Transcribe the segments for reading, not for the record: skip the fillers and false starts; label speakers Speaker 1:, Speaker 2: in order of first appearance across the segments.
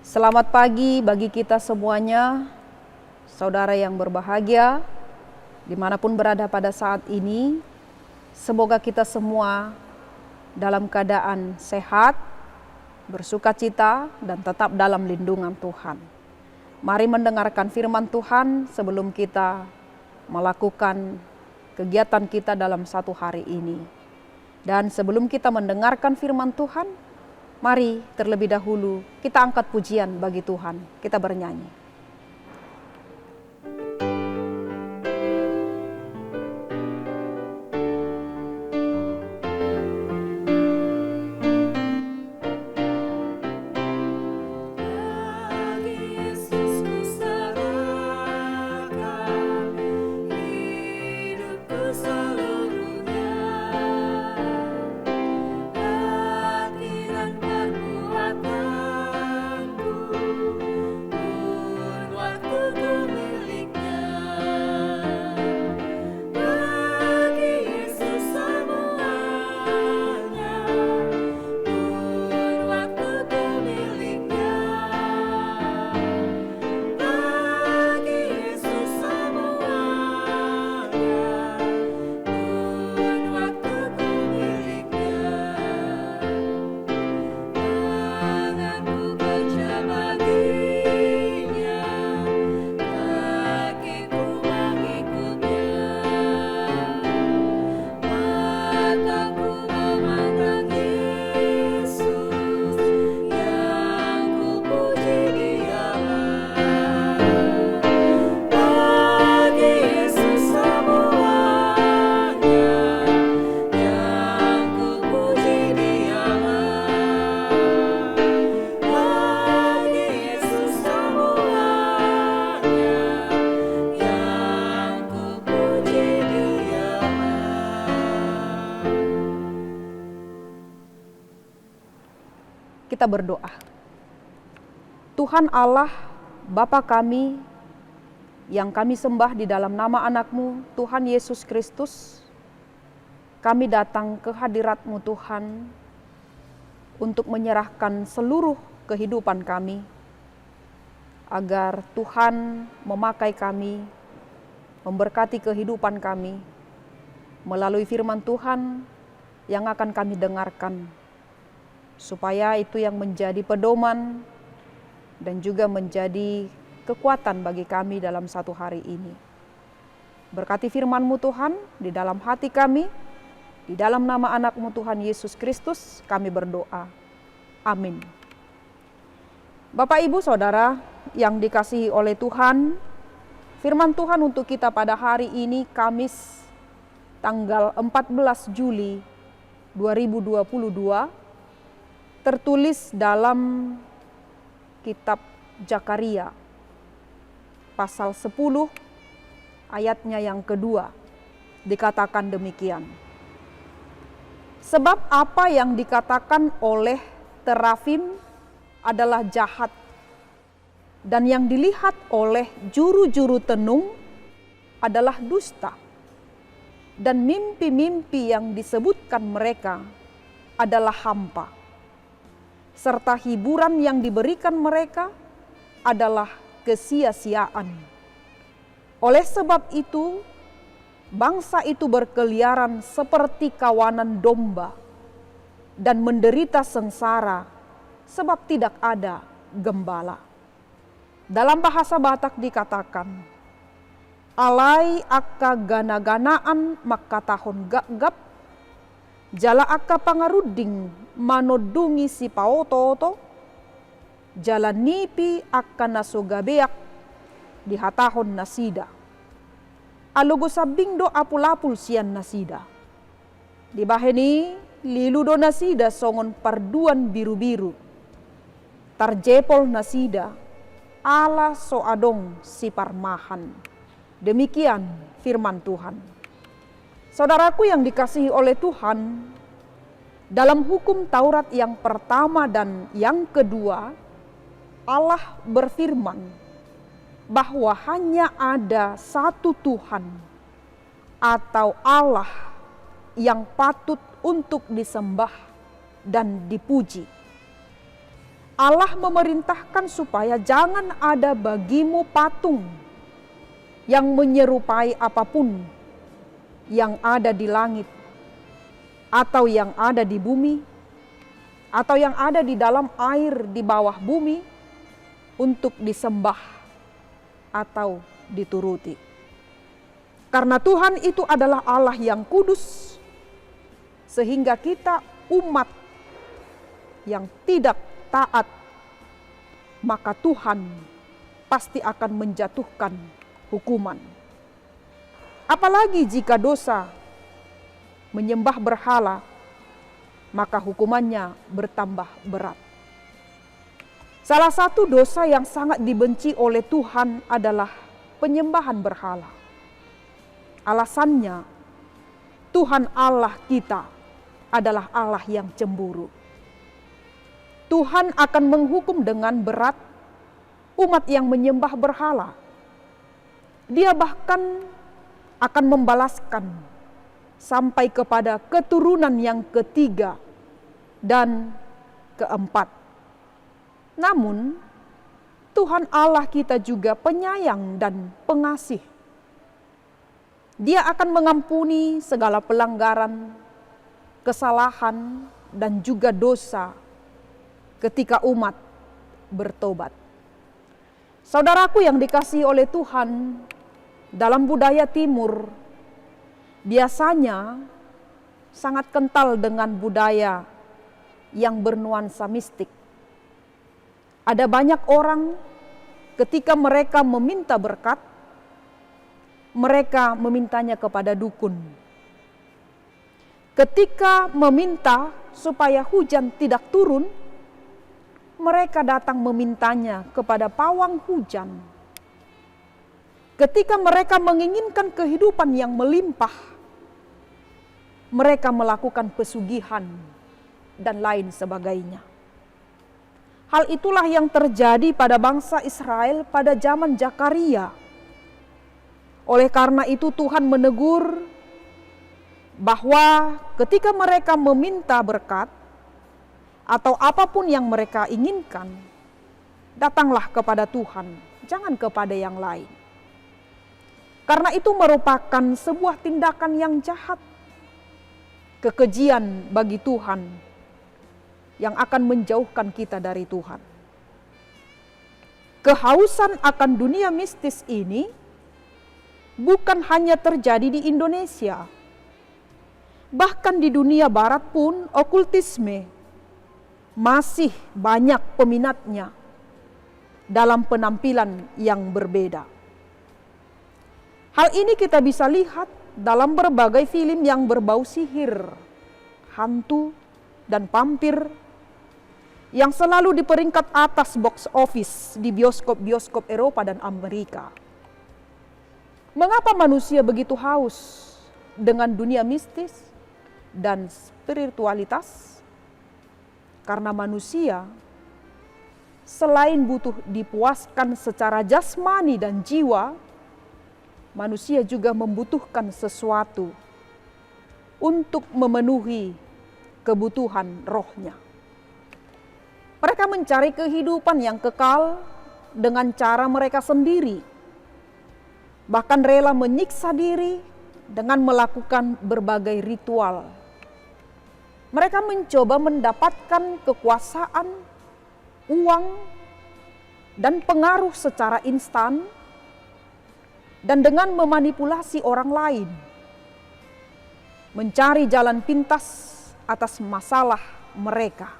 Speaker 1: Selamat pagi bagi kita semuanya, saudara yang berbahagia, dimanapun berada pada saat ini. Semoga kita semua dalam keadaan sehat, bersukacita, dan tetap dalam lindungan Tuhan. Mari mendengarkan firman Tuhan sebelum kita melakukan kegiatan kita dalam satu hari ini. Dan sebelum kita mendengarkan firman Tuhan, mari terlebih dahulu kita angkat pujian bagi Tuhan, kita bernyanyi. Kita berdoa. Tuhan Allah, Bapa kami, yang kami sembah di dalam nama anak-Mu, Tuhan Yesus Kristus, kami datang ke hadirat-Mu Tuhan, untuk menyerahkan seluruh kehidupan kami, agar Tuhan memakai kami, memberkati kehidupan kami, melalui firman Tuhan yang akan kami dengarkan, supaya itu yang menjadi pedoman dan juga menjadi kekuatan bagi kami dalam satu hari ini. Berkati firman-Mu Tuhan di dalam hati kami, di dalam nama anak-Mu Tuhan Yesus Kristus kami berdoa. Amin. Bapak, Ibu, Saudara yang dikasihi oleh Tuhan, firman Tuhan untuk kita pada hari ini Kamis tanggal 14 Juli 2022 tertulis dalam kitab Zakaria pasal 10 ayatnya yang kedua, dikatakan demikian. Sebab apa yang dikatakan oleh terafim adalah jahat, dan yang dilihat oleh juru-juru tenung adalah dusta, dan mimpi-mimpi yang disebutkan mereka adalah hampa, serta hiburan yang diberikan mereka adalah kesia-siaan. Oleh sebab itu, bangsa itu berkeliaran seperti kawanan domba dan menderita sengsara sebab tidak ada gembala. Dalam bahasa Batak dikatakan, alai akka gana-ganaan maka tahun gap-gap, jala akka pangaruding manodungi si paoto-oto, jala nipi akka nasogabeak di hatahon nasida. Alugo sabing do apul-apul sian nasida. Di baheni lilu do nasida songon parduan biru-biru. Tarjepol nasida ala soadong si parmahan. Demikian firman Tuhan. Saudaraku yang dikasihi oleh Tuhan, dalam hukum Taurat yang pertama dan yang kedua, Allah berfirman bahwa hanya ada satu Tuhan atau Allah yang patut untuk disembah dan dipuji. Allah memerintahkan supaya jangan ada bagimu patung yang menyerupai apapun yang ada di langit, atau yang ada di bumi, atau yang ada di dalam air di bawah bumi, untuk disembah atau dituruti. Karena Tuhan itu adalah Allah yang kudus, sehingga kita umat yang tidak taat, maka Tuhan pasti akan menjatuhkan hukuman. Apalagi jika dosa menyembah berhala, maka hukumannya bertambah berat. Salah satu dosa yang sangat dibenci oleh Tuhan adalah penyembahan berhala. Alasannya, Tuhan Allah kita adalah Allah yang cemburu. Tuhan akan menghukum dengan berat umat yang menyembah berhala. Dia bahkan akan membalaskan sampai kepada keturunan yang ketiga dan keempat. Namun, Tuhan Allah kita juga penyayang dan pengasih. Dia akan mengampuni segala pelanggaran, kesalahan, dan juga dosa ketika umat bertobat. Saudaraku yang dikasihi oleh Tuhan, dalam budaya Timur biasanya sangat kental dengan budaya yang bernuansa mistik. Ada banyak orang ketika mereka meminta berkat, mereka memintanya kepada dukun. Ketika meminta supaya hujan tidak turun, mereka datang memintanya kepada pawang hujan. Ketika mereka menginginkan kehidupan yang melimpah, mereka melakukan pesugihan dan lain sebagainya. Hal itulah yang terjadi pada bangsa Israel pada zaman Zakaria. Oleh karena itu Tuhan menegur bahwa ketika mereka meminta berkat atau apapun yang mereka inginkan, datanglah kepada Tuhan, jangan kepada yang lain. Karena itu merupakan sebuah tindakan yang jahat, kekejian bagi Tuhan yang akan menjauhkan kita dari Tuhan. Kehausan akan dunia mistis ini bukan hanya terjadi di Indonesia. Bahkan di dunia barat pun okultisme masih banyak peminatnya dalam penampilan yang berbeda. Hal ini kita bisa lihat dalam berbagai film yang berbau sihir, hantu, dan vampir yang selalu di peringkat atas box office di bioskop-bioskop Eropa dan Amerika. Mengapa manusia begitu haus dengan dunia mistis dan spiritualitas? Karena manusia selain butuh dipuaskan secara jasmani dan jiwa, manusia juga membutuhkan sesuatu untuk memenuhi kebutuhan rohnya. Mereka mencari kehidupan yang kekal dengan cara mereka sendiri. Bahkan rela menyiksa diri dengan melakukan berbagai ritual. Mereka mencoba mendapatkan kekuasaan, uang, dan pengaruh secara instan, dan dengan memanipulasi orang lain, mencari jalan pintas atas masalah mereka.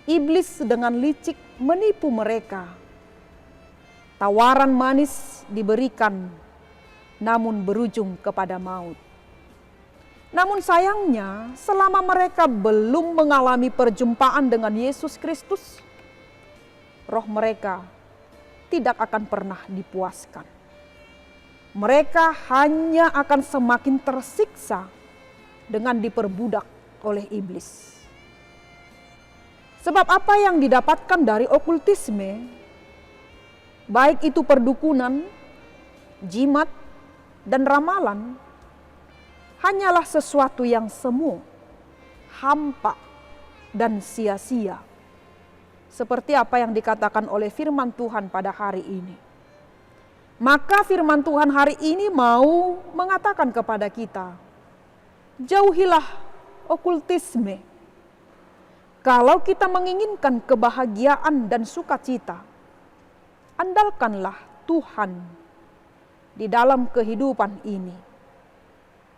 Speaker 1: Iblis dengan licik menipu mereka. Tawaran manis diberikan, namun berujung kepada maut. Namun sayangnya, selama mereka belum mengalami perjumpaan dengan Yesus Kristus, roh mereka tidak akan pernah dipuaskan. Mereka hanya akan semakin tersiksa dengan diperbudak oleh iblis. Sebab apa yang didapatkan dari okultisme, baik itu perdukunan, jimat, dan ramalan, hanyalah sesuatu yang semu, hampa, dan sia-sia. seperti apa yang dikatakan oleh firman Tuhan pada hari ini. Maka firman Tuhan hari ini mau mengatakan kepada kita, jauhilah okultisme. Kalau kita menginginkan kebahagiaan dan sukacita, andalkanlah Tuhan di dalam kehidupan ini.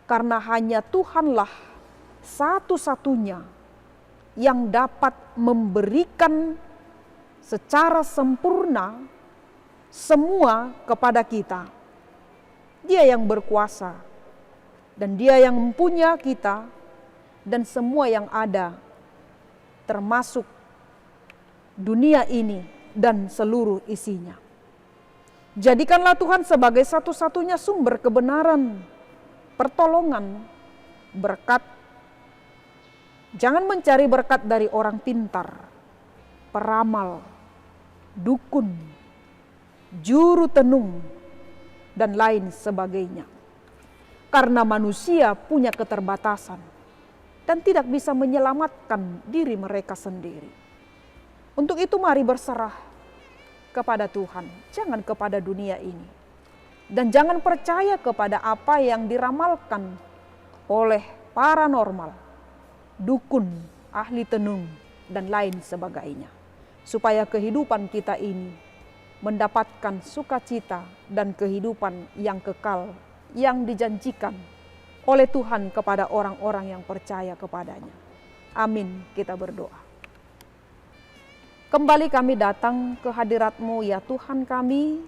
Speaker 1: Karena hanya Tuhanlah satu-satunya yang dapat memberikan secara sempurna semua kepada kita. Dia yang berkuasa dan Dia yang mempunyai kita dan semua yang ada, termasuk dunia ini dan seluruh isinya. Jadikanlah Tuhan sebagai satu-satunya sumber kebenaran, pertolongan, berkat. Jangan mencari berkat dari orang pintar, peramal, dukun, juru tenung, dan lain sebagainya. Karena manusia punya keterbatasan dan tidak bisa menyelamatkan diri mereka sendiri. Untuk itu mari berserah kepada Tuhan, jangan kepada dunia ini. Dan jangan percaya kepada apa yang diramalkan oleh paranormal, dukun, ahli tenung, dan lain sebagainya. Supaya kehidupan kita ini mendapatkan sukacita dan kehidupan yang kekal yang dijanjikan oleh Tuhan kepada orang-orang yang percaya kepadanya. Amin, kita berdoa. Kembali kami datang ke hadirat-Mu ya Tuhan kami.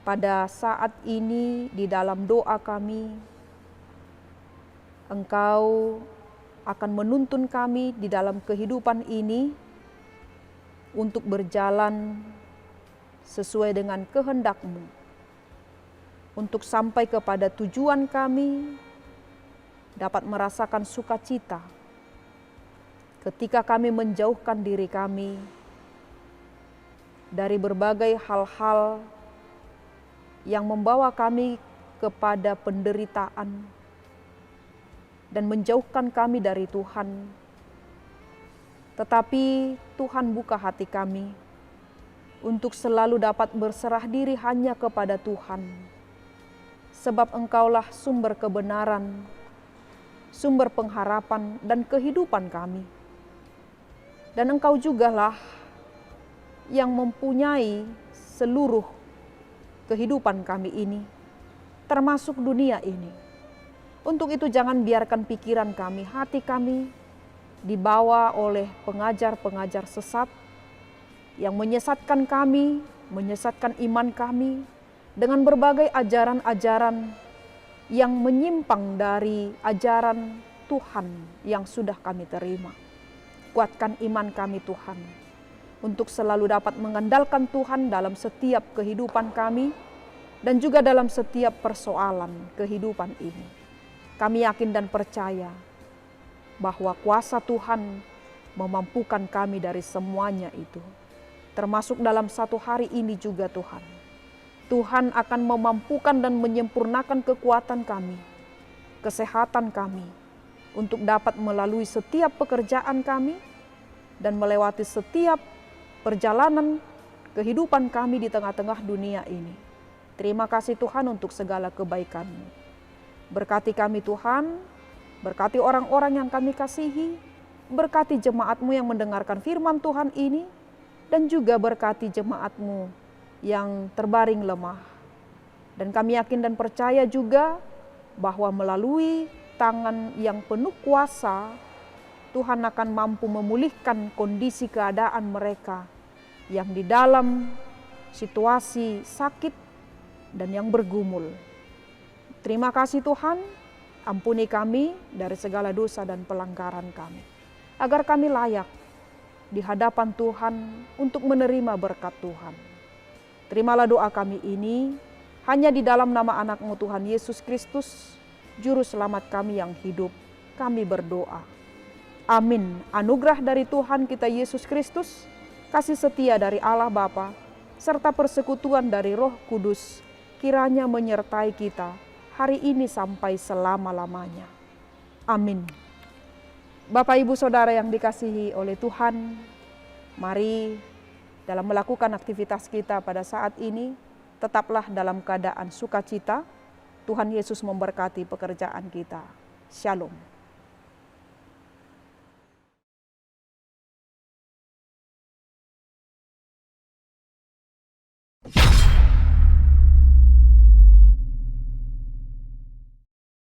Speaker 1: Pada saat ini di dalam doa kami, Engkau akan menuntun kami di dalam kehidupan ini untuk berjalan sesuai dengan kehendak-Mu, untuk sampai kepada tujuan kami, dapat merasakan sukacita ketika kami menjauhkan diri kami dari berbagai hal-hal yang membawa kami kepada penderitaan dan menjauhkan kami dari Tuhan. Tetapi Tuhan buka hati kami untuk selalu dapat berserah diri hanya kepada Tuhan. Sebab Engkaulah sumber kebenaran, sumber pengharapan dan kehidupan kami. Dan Engkau jugalah yang mempunyai seluruh kehidupan kami ini, termasuk dunia ini. Untuk itu jangan biarkan pikiran kami, hati kami dibawa oleh pengajar-pengajar sesat yang menyesatkan kami, menyesatkan iman kami dengan berbagai ajaran-ajaran yang menyimpang dari ajaran Tuhan yang sudah kami terima. Kuatkan iman kami Tuhan, untuk selalu dapat mengandalkan Tuhan dalam setiap kehidupan kami dan juga dalam setiap persoalan kehidupan ini. Kami yakin dan percaya bahwa kuasa Tuhan memampukan kami dari semuanya itu. Termasuk dalam satu hari ini juga Tuhan. Tuhan akan memampukan dan menyempurnakan kekuatan kami, kesehatan kami, untuk dapat melalui setiap pekerjaan kami dan melewati setiap perjalanan kehidupan kami di tengah-tengah dunia ini. Terima kasih Tuhan untuk segala kebaikan-Mu. Berkati kami Tuhan, berkati orang-orang yang kami kasihi, berkati jemaat-Mu yang mendengarkan firman Tuhan ini, dan juga berkati jemaat-Mu yang terbaring lemah. Dan kami yakin dan percaya juga bahwa melalui tangan yang penuh kuasa, Tuhan akan mampu memulihkan kondisi keadaan mereka yang di dalam situasi sakit dan yang bergumul. Terima kasih Tuhan, ampuni kami dari segala dosa dan pelanggaran kami, agar kami layak di hadapan Tuhan untuk menerima berkat Tuhan. Terimalah doa kami ini hanya di dalam nama anak-Mu Tuhan Yesus Kristus, Juru Selamat kami yang hidup, kami berdoa. Amin. Anugerah dari Tuhan kita Yesus Kristus, kasih setia dari Allah Bapa, serta persekutuan dari Roh Kudus, kiranya menyertai kita hari ini sampai selama-lamanya. Amin. Bapak Ibu Saudara yang dikasihi oleh Tuhan, Mari dalam melakukan aktivitas kita pada saat ini, tetaplah dalam keadaan sukacita. Tuhan Yesus memberkati pekerjaan kita. Shalom.